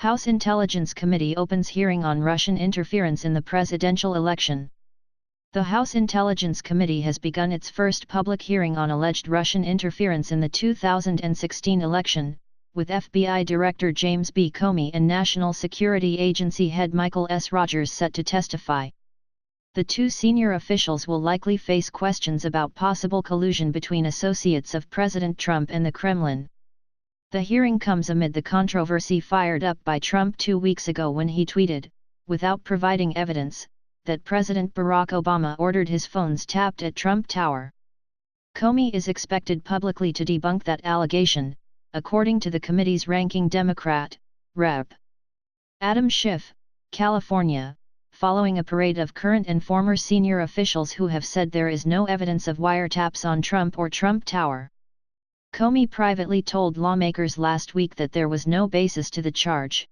House Intelligence Committee opens hearing on Russian interference in the presidential election. The House Intelligence Committee has begun its first public hearing on alleged Russian interference in the 2016 election, with FBI Director James B. Comey and National Security Agency head Michael S. Rogers set to testify. The two senior officials will likely face questions about possible collusion between associates of President Trump and the Kremlin. The hearing comes amid the controversy fired up by Trump 2 weeks ago when he tweeted, without providing evidence, that President Barack Obama ordered his phones tapped at Trump Tower. Comey is expected publicly to debunk that allegation, according to the committee's ranking Democrat, Rep. Adam Schiff, California, following a parade of current and former senior officials who have said there is no evidence of wiretaps on Trump or Trump Tower. Comey privately told lawmakers last week that there was no basis to the charge.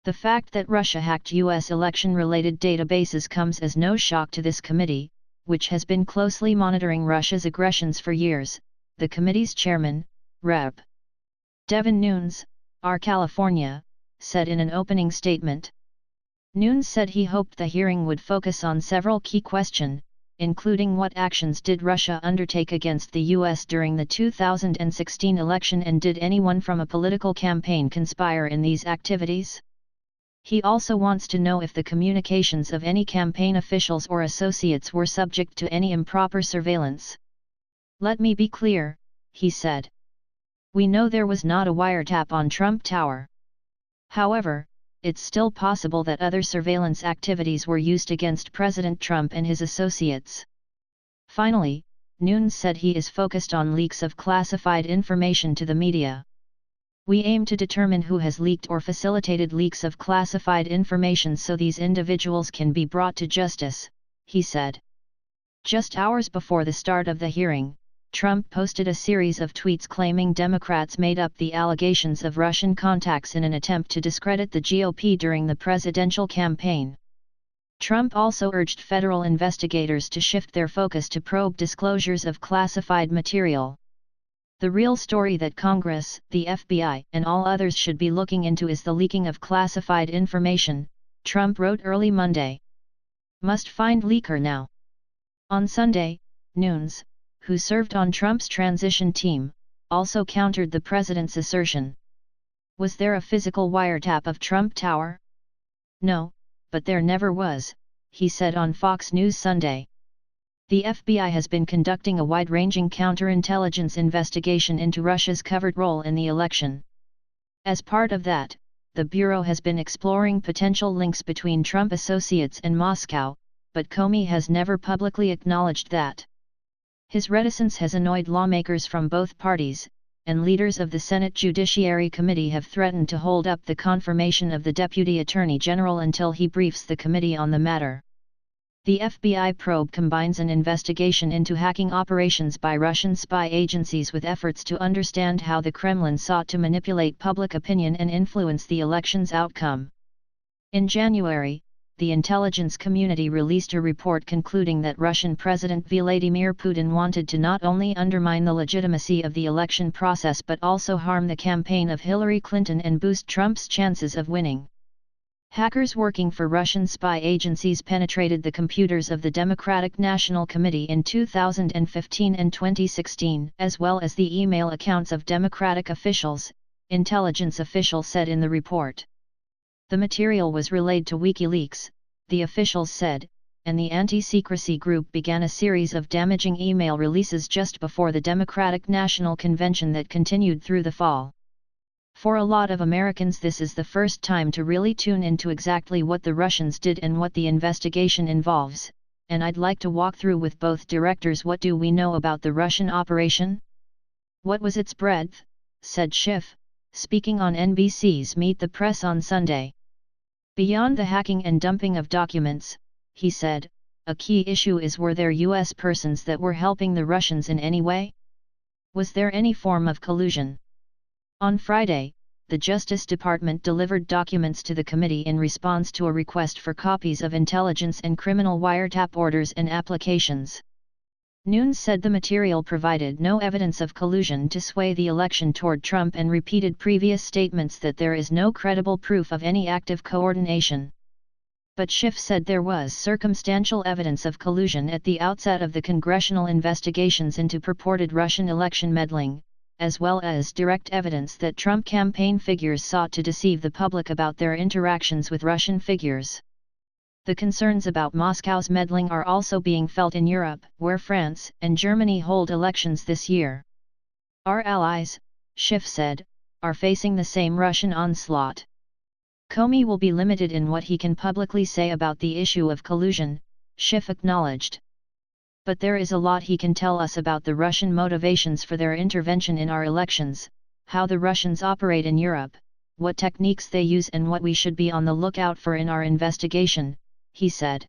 The fact that Russia hacked U.S. election-related databases comes as no shock to this committee, which has been closely monitoring Russia's aggressions for years, the committee's chairman, Rep. Devin Nunes, R. California, said in an opening statement. Nunes said he hoped the hearing would focus on several key questions, including what actions did Russia undertake against the U.S. during the 2016 election and did anyone from a political campaign conspire in these activities? He also wants to know if the communications of any campaign officials or associates were subject to any improper surveillance. Let me be clear, he said. We know there was not a wiretap on Trump Tower. However, it's still possible that other surveillance activities were used against President Trump and his associates. Finally, Nunes said he is focused on leaks of classified information to the media. We aim to determine who has leaked or facilitated leaks of classified information so these individuals can be brought to justice, he said. Just hours before the start of the hearing, Trump posted a series of tweets claiming Democrats made up the allegations of Russian contacts in an attempt to discredit the GOP during the presidential campaign. Trump also urged federal investigators to shift their focus to probe disclosures of classified material. The real story that Congress, the FBI, and all others should be looking into is the leaking of classified information, Trump wrote early Monday. Must find leaker now. On Sunday, Nunes, who served on Trump's transition team, also countered the president's assertion. Was there a physical wiretap of Trump Tower? No, but there never was, he said on Fox News Sunday. The FBI has been conducting a wide-ranging counterintelligence investigation into Russia's covert role in the election. As part of that, the Bureau has been exploring potential links between Trump associates and Moscow, but Comey has never publicly acknowledged that. His reticence has annoyed lawmakers from both parties, and leaders of the Senate Judiciary Committee have threatened to hold up the confirmation of the Deputy Attorney General until he briefs the committee on the matter. The FBI probe combines an investigation into hacking operations by Russian spy agencies with efforts to understand how the Kremlin sought to manipulate public opinion and influence the election's outcome. In January, the intelligence community released a report concluding that Russian President Vladimir Putin wanted to not only undermine the legitimacy of the election process but also harm the campaign of Hillary Clinton and boost Trump's chances of winning. Hackers working for Russian spy agencies penetrated the computers of the Democratic National Committee in 2015 and 2016, as well as the email accounts of Democratic officials, intelligence officials said in the report. The material was relayed to WikiLeaks, the officials said, and the anti-secrecy group began a series of damaging email releases just before the Democratic National Convention that continued through the fall. For a lot of Americans, this is the first time to really tune into exactly what the Russians did and what the investigation involves, and I'd like to walk through with both directors what do we know about the Russian operation? What was its breadth, said Schiff, speaking on NBC's Meet the Press on Sunday. Beyond the hacking and dumping of documents, he said, a key issue is were there U.S. persons that were helping the Russians in any way? Was there any form of collusion? On Friday, the Justice Department delivered documents to the committee in response to a request for copies of intelligence and criminal wiretap orders and applications. Nunes said the material provided no evidence of collusion to sway the election toward Trump and repeated previous statements that there is no credible proof of any active coordination. But Schiff said there was circumstantial evidence of collusion at the outset of the congressional investigations into purported Russian election meddling, as well as direct evidence that Trump campaign figures sought to deceive the public about their interactions with Russian figures. The concerns about Moscow's meddling are also being felt in Europe, where France and Germany hold elections this year. Our allies, Schiff said, are facing the same Russian onslaught. Comey will be limited in what he can publicly say about the issue of collusion, Schiff acknowledged. But there is a lot he can tell us about the Russian motivations for their intervention in our elections, how the Russians operate in Europe, what techniques they use and what we should be on the lookout for in our investigation, he said.